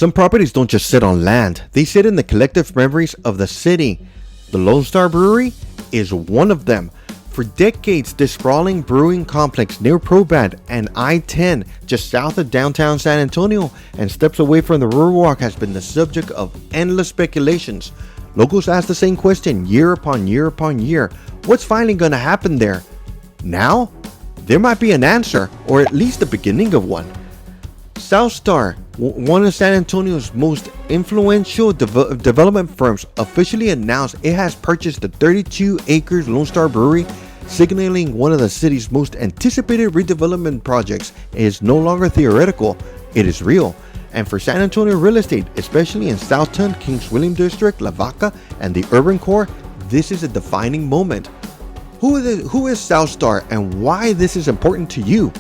Some properties don't just sit on land, they sit in the collective memories of the city. The Lone Star Brewery is one of them. For decades, this sprawling brewing complex near Probat and I-10, just south of downtown San Antonio and steps away from the Riverwalk, has been the subject of endless speculations. Locals ask the same question year upon year upon year. What's finally going to happen there? Now? There might be an answer, or at least the beginning of one. Southstar, one of San Antonio's most influential development firms, officially announced it has purchased the 32-acre Lone Star Brewery, signaling one of the city's most anticipated redevelopment projects is no longer theoretical, it is real. And for San Antonio real estate, especially in Southtown, Kings William District, La Vaca, and the urban core, this is a defining moment. Who is Southstar and why this is important to you?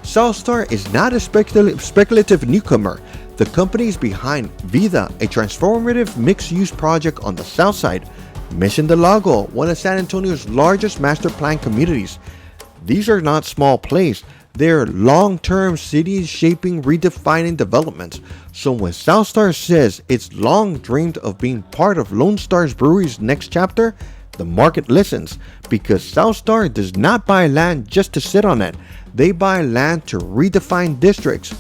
Southstar is not a speculative newcomer. The company is behind Vida, a transformative mixed-use project on the south side. Mission de Lago, one of San Antonio's largest master plan communities. These are not small plays. They're long-term city-shaping, redefining developments. So when Southstar says it's long dreamed of being part of Lone Star Brewery's next chapter, the market listens, because Southstar does not buy land just to sit on it. They buy land to redefine districts.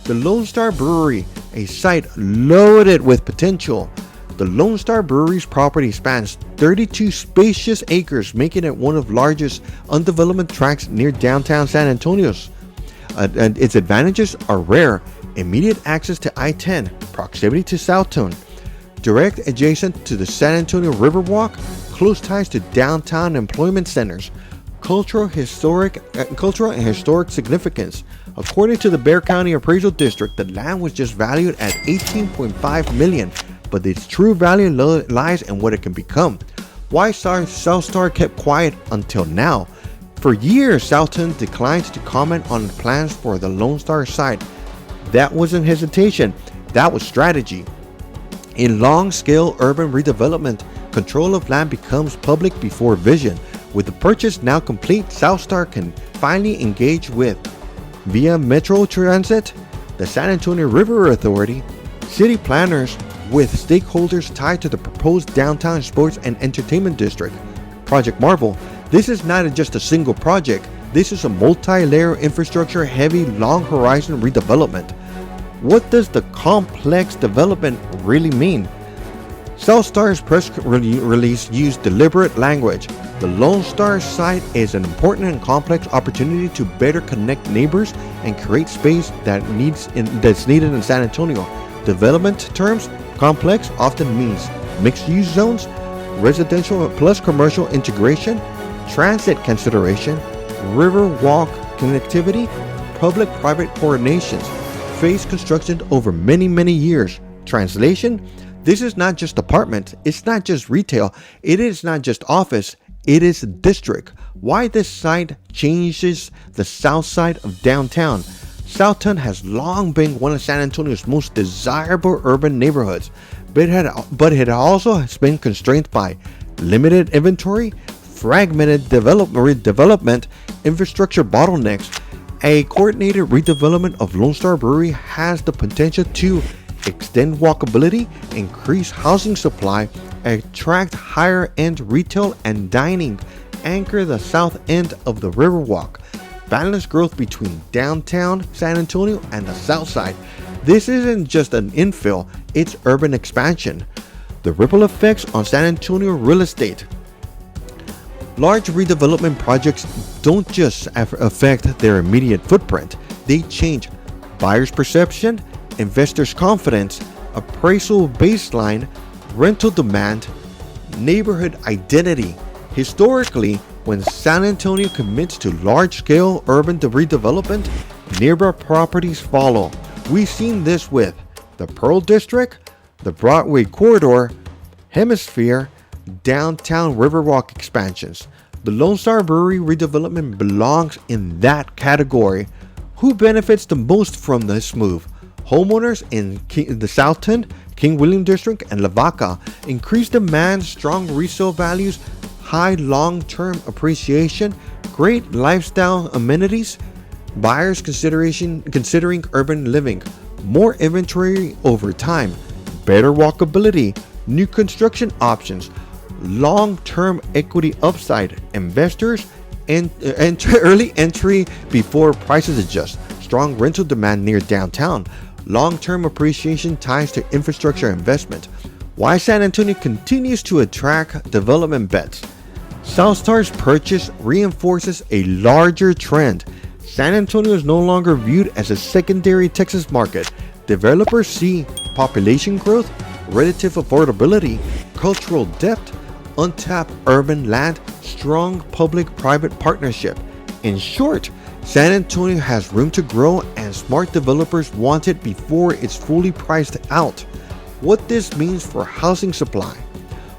The Lone Star Brewery, a site loaded with potential. The Lone Star Brewery's property spans 32 spacious acres, making it one of the largest undeveloped tracts near downtown San Antonio. And its advantages are rare: immediate access to I-10, proximity to Southtown, direct adjacent to the San Antonio Riverwalk, close ties to downtown employment centers, cultural and historic significance. According to the Bexar County Appraisal District, the land was just valued at $18.5 million, but its true value lies in what it can become. Why Southstar kept quiet until now? For years, Southtown declined to comment on plans for the Lone Star site. That wasn't hesitation, that was strategy. In long-scale urban redevelopment, control of land becomes public before vision. With the purchase now complete, Southstar can finally engage with via Metro Transit, the San Antonio River Authority, city planners, with stakeholders tied to the proposed downtown sports and entertainment district. Project Marvel. This is not just a single project. This is a multi-layer infrastructure heavy long horizon redevelopment. What does the complex development really mean? Southstar's press release used deliberate language. The Lone Star site is an important and complex opportunity to better connect neighbors and create space that's needed in San Antonio. Development terms: complex often means mixed-use zones, residential plus commercial integration, transit consideration, river walk connectivity, public-private coordinations, phased construction over many years. Translation: this is not just apartments, it's not just retail, it is not just office, it is district. Why this site changes the south side of downtown. Southtown has long been one of San Antonio's most desirable urban neighborhoods, but it also has been constrained by limited inventory, fragmented development, infrastructure bottlenecks. A coordinated redevelopment of Lone Star Brewery has the potential to extend walkability, increase housing supply, attract higher-end retail and dining, anchor the south end of the Riverwalk, balance growth between downtown San Antonio and the south side. This isn't just an infill, it's urban expansion. The ripple effects on San Antonio real estate. Large redevelopment projects don't just affect their immediate footprint, they change buyers' perception, investors' confidence, appraisal baseline, rental demand, neighborhood identity. Historically, when San Antonio commits to large-scale urban redevelopment, nearby properties follow. We've seen this with the Pearl District, the Broadway Corridor, Hemisphere, downtown Riverwalk expansions. The Lone Star Brewery redevelopment belongs in that category. Who benefits the most from this move? Homeowners in the Southtown, King William District, and La Vaca. Increased demand, strong resale values, high long-term appreciation, great lifestyle amenities, buyers considering urban living. more inventory over time, better walkability, new construction options, long-term equity upside, investors, and early entry before prices adjust, strong rental demand near downtown, long-term appreciation ties to infrastructure investment. Why San Antonio continues to attract development bets. Southstar's purchase reinforces a larger trend. San Antonio is no longer viewed as a secondary Texas market. Developers see population growth, relative affordability, cultural depth, untapped urban land, strong public-private partnership. In short, San Antonio has room to grow and smart developers want it before it's fully priced out. What this means for housing supply.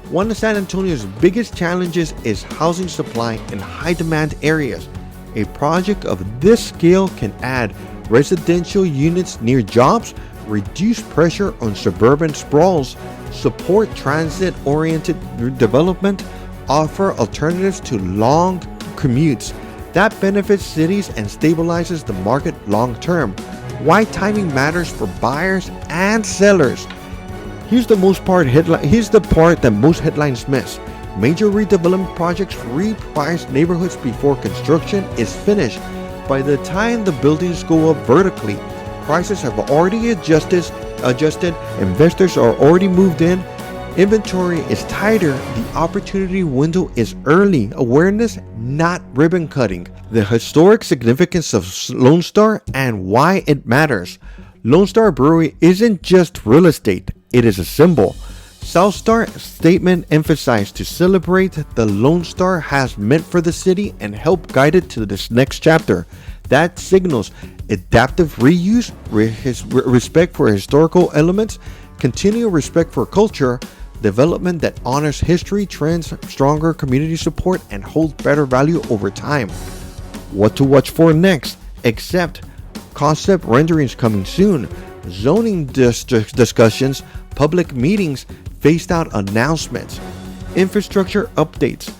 One of San Antonio's biggest challenges is housing supply in high-demand areas. A project of this scale can add residential units near jobs, reduce pressure on suburban sprawls, support transit-oriented development, offer alternatives to long commutes. That benefits cities and stabilizes the market long-term. Why timing matters for buyers and sellers. Here's the part that most headlines miss. Major redevelopment projects reprice neighborhoods before construction is finished. By the time the buildings go up vertically, prices have already adjusted, investors are already moved in, inventory is tighter, the opportunity window is early. Awareness, not ribbon cutting. The historic significance of Lone Star and why it matters. Lone Star Brewery isn't just real estate, it is a symbol. Southstar statement emphasized to celebrate the Lone Star has meant for the city and help guide it to this next chapter. That signals adaptive reuse, respect for historical elements, continual respect for culture, development that honors history, trends, stronger community support, and holds better value over time. What to watch for next? Except concept renderings coming soon, zoning discussions, public meetings, phased out announcements, infrastructure updates.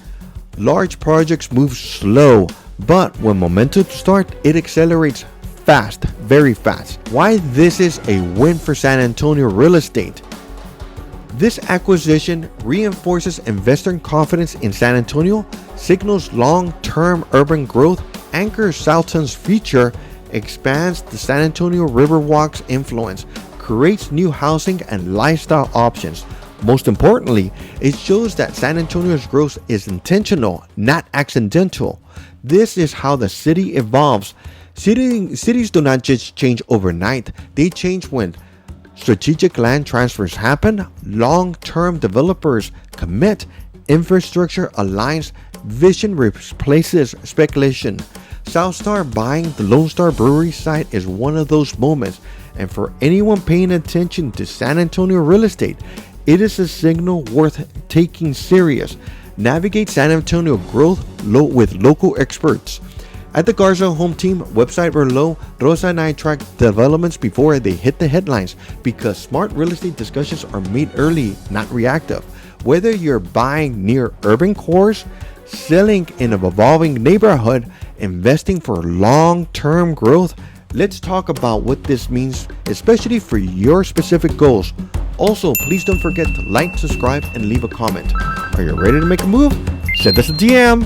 Large projects move slow, but when momentum starts, it accelerates fast, very fast. Why this is a win for San Antonio real estate. This acquisition reinforces investor confidence in San Antonio, signals long-term urban growth, anchors Southtown's future, expands the San Antonio Riverwalk's influence, creates new housing and lifestyle options. Most importantly, it shows that San Antonio's growth is intentional, not accidental. This is how the city evolves. Cities do not just change overnight, they change when strategic land transfers happen, long-term developers commit, infrastructure aligns, vision replaces speculation. Southstar buying the Lone Star Brewery site is one of those moments, and for anyone paying attention to San Antonio real estate, it is a signal worth taking serious. Navigate San Antonio growth with local experts. At the Garza home team website below, Rosa and I track developments before they hit the headlines because smart real estate discussions are made early, not reactive. Whether you're buying near urban cores, selling in an evolving neighborhood, investing for long-term growth, let's talk about what this means, especially for your specific goals. Also, please don't forget to like, subscribe, and leave a comment. Are you ready to make a move? Send us a DM.